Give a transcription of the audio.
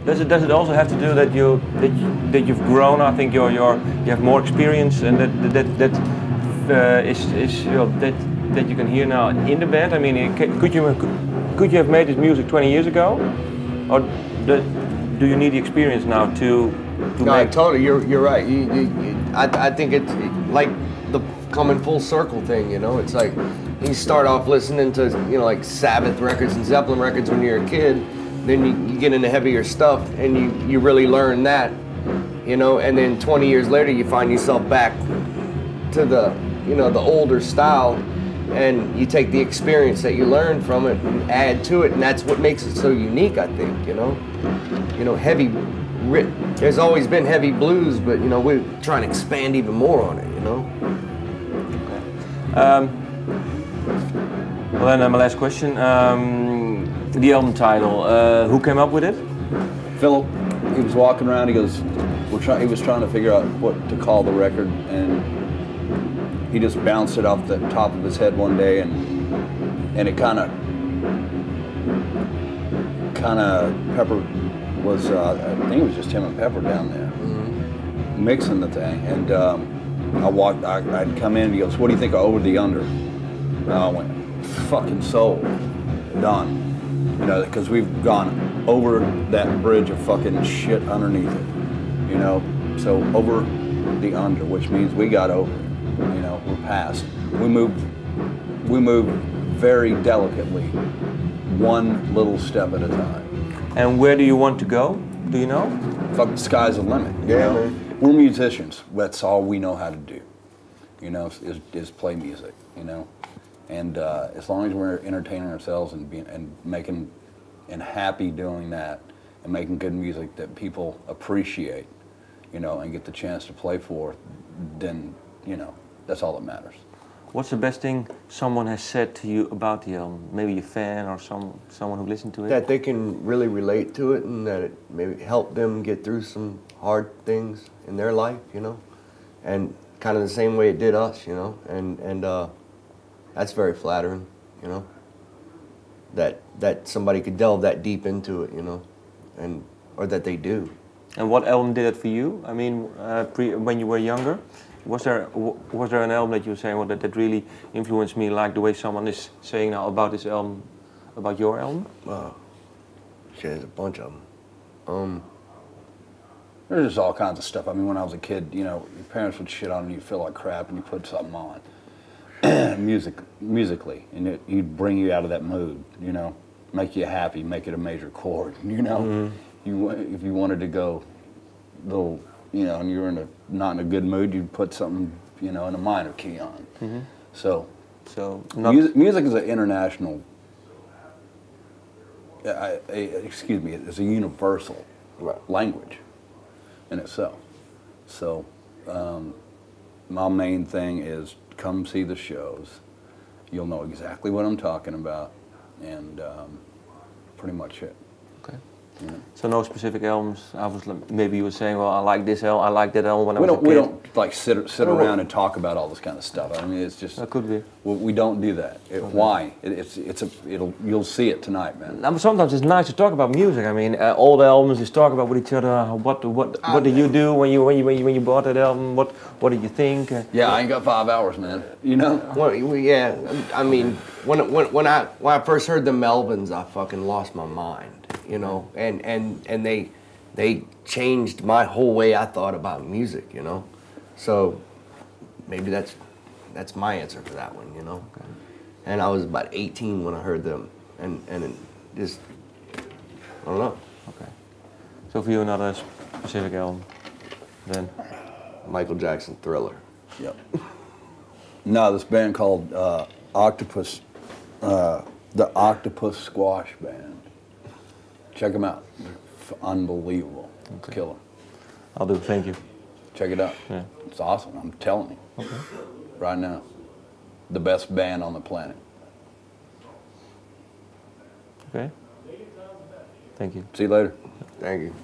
Does it also have to do that you've grown? I think you have more experience, and is you know, that you can hear now in the band. I mean, could you have made this music 20 years ago, or do you need the experience now to no, make? Totally. You're right. I think it's like the coming full circle thing. You know, it's like you start off listening to like Sabbath records and Zeppelin records when you're a kid. Then you get into heavier stuff and you really learn that, and then 20 years later you find yourself back to the the older style, and you take the experience that you learned from it and add to it, and that's what makes it so unique, I think. Heavy, there's always been heavy blues, but we're trying to expand even more on it. Well, then my last question. The album title, who came up with it? Philip. He was walking around, he goes, he was trying to figure out what to call the record, and he just bounced it off the top of his head one day, and it kind of Pepper was, I think it was just him and Pepper down there, mixing the thing, and I'd come in and he goes, what do you think of Over the Under? And I went, fucking sold, done. Because we've gone over that bridge of fucking shit underneath it, so over the under, which means we got over it, we're past. We move very delicately, one little step at a time. And where do you want to go? Do you know? Fuck, the sky's the limit, man. We're musicians, that's all we know how to do, is play music, And as long as we're entertaining ourselves and making and happy doing that, and making good music that people appreciate, and get the chance to play for, then that's all that matters. What's the best thing someone has said to you about the album? Maybe a fan or someone who listened to it. That they can really relate to it, and that it maybe helped them get through some hard things in their life, and kind of the same way it did us, and. That's very flattering, that somebody could delve that deep into it, or that they do. And what album did it for you? I mean, when you were younger, was there an album that you were saying, well, that really influenced me, like the way someone is saying now about this album, about your album? Shit, there's a bunch of them. There's just all kinds of stuff. I mean, when I was a kid, your parents would shit on you, you feel like crap, and you put something on. Musically, and it'd bring you out of that mood, make you happy, make it a major chord, if you wanted to go little, and you were not in a good mood, you'd put something, in a minor key on. So music is an international, excuse me, it's a universal language in itself. So my main thing is come see the shows. You'll know exactly what I'm talking about, and pretty much it. Okay. So no specific albums. Maybe you were saying, well, I like this album, I like that album when I was a kid. We don't like sit around and talk about all this kind of stuff. I mean, it's just that could be. We don't do that. Why? You'll see it tonight, man. Now, sometimes it's nice to talk about music. I mean, old albums, just talk about with each other. What did you do when you bought that album? What did you think? Yeah, I ain't got 5 hours, man. Well, yeah. I mean, when I first heard the Melvins, I fucking lost my mind. And they changed my whole way I thought about music, So maybe that's my answer for that one, Okay. And I was about 18 when I heard them, and it just, I don't know. Okay. So for you, another specific album, then? Michael Jackson, Thriller. Yep. No, this band called Octopus, the Octopus Squash Band. Check them out. They're unbelievable. Okay. Killer. I'll do. Thank you. Check it out. Yeah. It's awesome. I'm telling you. Okay. Right now. The best band on the planet. Okay. Thank you. See you later. Thank you.